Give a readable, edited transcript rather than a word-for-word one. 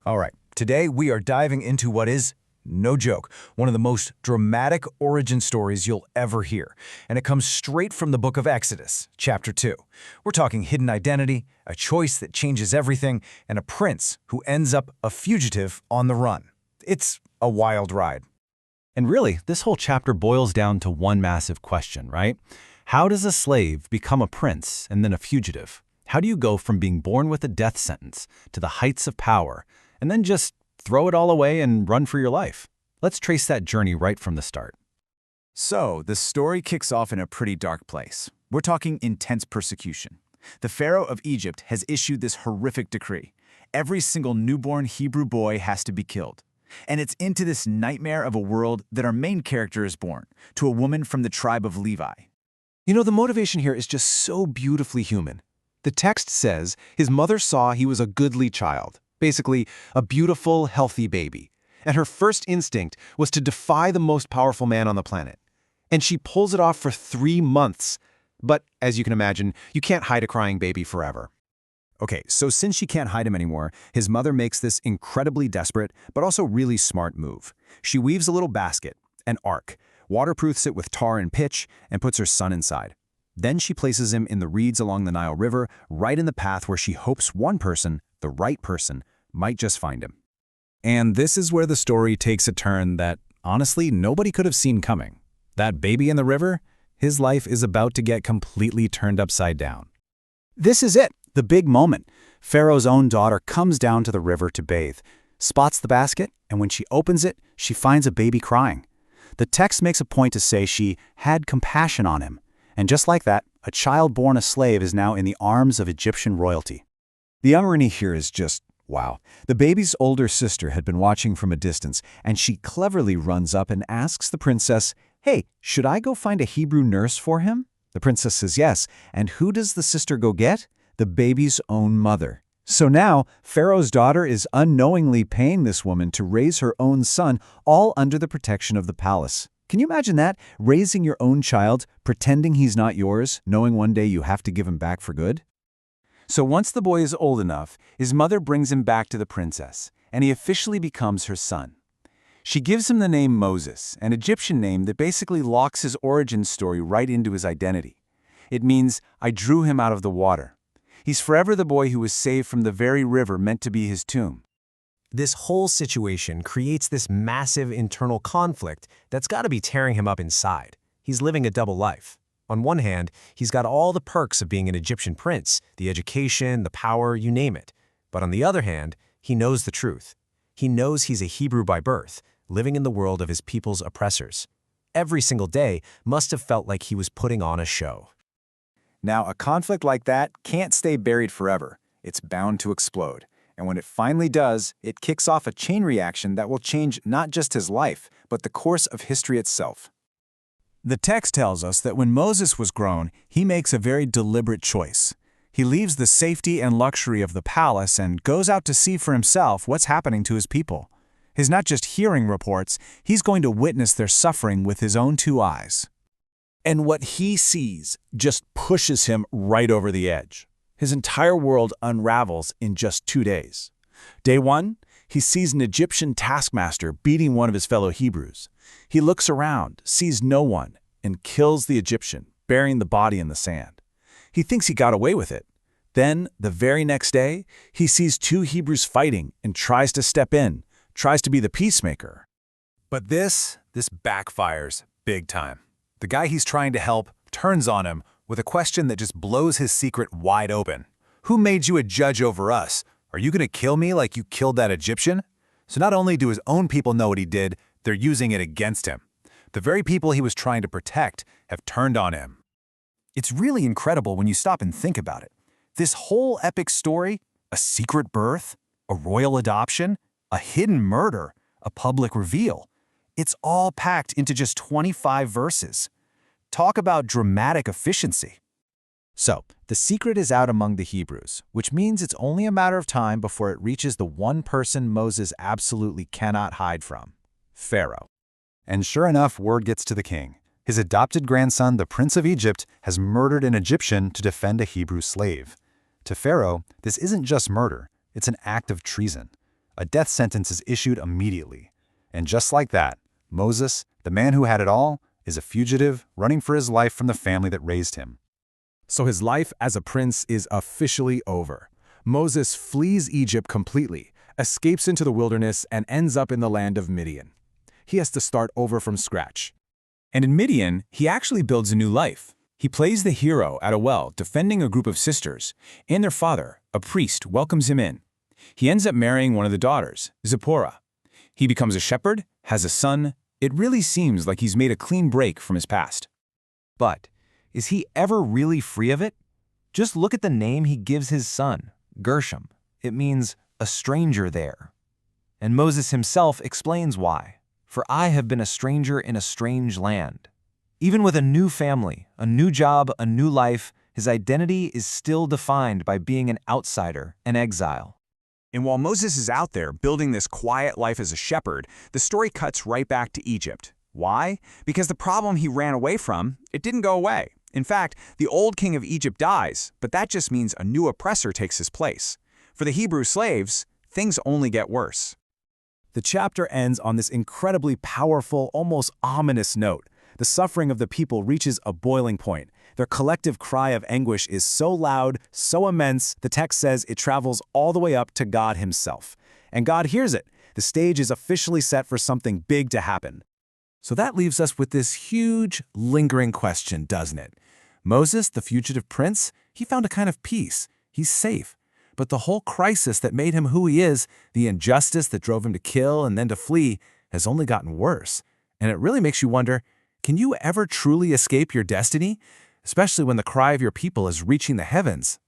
All right, today we are diving into what is, no joke, one of the most dramatic origin stories you'll ever hear. And it comes straight from the book of Exodus, chapter 2. We're talking hidden identity, a choice that changes everything, and a prince who ends up a fugitive on the run. It's a wild ride. And really, this whole chapter boils down to one massive question, right? How does a slave become a prince and then a fugitive? How do you go from being born with a death sentence to the heights of power and then just throw it all away and run for your life? Let's trace that journey right from the start. So, the story kicks off in a pretty dark place. We're talking intense persecution. The Pharaoh of Egypt has issued this horrific decree. Every single newborn Hebrew boy has to be killed. And it's into this nightmare of a world that our main character is born, to a woman from the tribe of Levi. You know, the motivation here is just so beautifully human. The text says his mother saw he was a goodly child, basically a beautiful, healthy baby. And her first instinct was to defy the most powerful man on the planet. And she pulls it off for 3 months. But as you can imagine, you can't hide a crying baby forever. Okay, so since she can't hide him anymore, his mother makes this incredibly desperate, but also really smart move. She weaves a little basket, an ark, waterproofs it with tar and pitch, and puts her son inside. Then she places him in the reeds along the Nile River, right in the path where she hopes one person, the right person, might just find him. And this is where the story takes a turn that, honestly, nobody could have seen coming. That baby in the river, his life is about to get completely turned upside down. This is it, the big moment. Pharaoh's own daughter comes down to the river to bathe, spots the basket, and when she opens it, she finds a baby crying. The text makes a point to say she had compassion on him. And just like that, a child born a slave is now in the arms of Egyptian royalty. The irony here is just, wow. The baby's older sister had been watching from a distance, and she cleverly runs up and asks the princess, "Hey, should I go find a Hebrew nurse for him?" The princess says yes, and who does the sister go get? The baby's own mother. So now, Pharaoh's daughter is unknowingly paying this woman to raise her own son, all under the protection of the palace. Can you imagine that? Raising your own child, pretending he's not yours, knowing one day you have to give him back for good? So once the boy is old enough, his mother brings him back to the princess, and he officially becomes her son. She gives him the name Moses, an Egyptian name that basically locks his origin story right into his identity. It means, I drew him out of the water. He's forever the boy who was saved from the very river meant to be his tomb. This whole situation creates this massive internal conflict that's got to be tearing him up inside. He's living a double life. On one hand, he's got all the perks of being an Egyptian prince, the education, the power, you name it. But on the other hand, he knows the truth. He knows he's a Hebrew by birth, living in the world of his people's oppressors. Every single day must have felt like he was putting on a show. Now, a conflict like that can't stay buried forever. It's bound to explode. And when it finally does, it kicks off a chain reaction that will change not just his life, but the course of history itself. The text tells us that when Moses was grown, he makes a very deliberate choice. He leaves the safety and luxury of the palace and goes out to see for himself what's happening to his people. He's not just hearing reports, he's going to witness their suffering with his own 2 eyes. And what he sees just pushes him right over the edge. His entire world unravels in just 2 days. Day 1, he sees an Egyptian taskmaster beating one of his fellow Hebrews. He looks around, sees no one, and kills the Egyptian, burying the body in the sand. He thinks he got away with it. Then, the very next day, he sees 2 Hebrews fighting and tries to step in, tries to be the peacemaker. But this backfires big time. The guy he's trying to help turns on him with a question that just blows his secret wide open. Who made you a judge over us? Are you going to kill me like you killed that Egyptian? So not only do his own people know what he did, they're using it against him. The very people he was trying to protect have turned on him. It's really incredible when you stop and think about it. This whole epic story, a secret birth, a royal adoption, a hidden murder, a public reveal, it's all packed into just 25 verses. Talk about dramatic efficiency. So, the secret is out among the Hebrews, which means it's only a matter of time before it reaches the one person Moses absolutely cannot hide from, Pharaoh. And sure enough, word gets to the king. His adopted grandson, the Prince of Egypt, has murdered an Egyptian to defend a Hebrew slave. To Pharaoh, this isn't just murder, it's an act of treason. A death sentence is issued immediately. And just like that, Moses, the man who had it all, is a fugitive running for his life from the family that raised him. So his life as a prince is officially over. Moses flees Egypt completely, escapes into the wilderness, and ends up in the land of Midian. He has to start over from scratch. And in Midian, he actually builds a new life. He plays the hero at a well, defending a group of sisters, and their father, a priest, welcomes him in. He ends up marrying one of the daughters, Zipporah. He becomes a shepherd, has a son. It really seems like he's made a clean break from his past. But is he ever really free of it? Just look at the name he gives his son, Gershom. It means a stranger there. And Moses himself explains why. For I have been a stranger in a strange land. Even with a new family, a new job, a new life, his identity is still defined by being an outsider, an exile. And while Moses is out there building this quiet life as a shepherd, the story cuts right back to Egypt. Why? Because the problem he ran away from, it didn't go away. In fact, the old king of Egypt dies, but that just means a new oppressor takes his place. For the Hebrew slaves, things only get worse. The chapter ends on this incredibly powerful, almost ominous note. The suffering of the people reaches a boiling point. Their collective cry of anguish is so loud, so immense, the text says it travels all the way up to God himself. And God hears it. The stage is officially set for something big to happen. So that leaves us with this huge, lingering question, doesn't it? Moses, the fugitive prince, he found a kind of peace. He's safe. But the whole crisis that made him who he is, the injustice that drove him to kill and then to flee, has only gotten worse. And it really makes you wonder, can you ever truly escape your destiny? Especially when the cry of your people is reaching the heavens.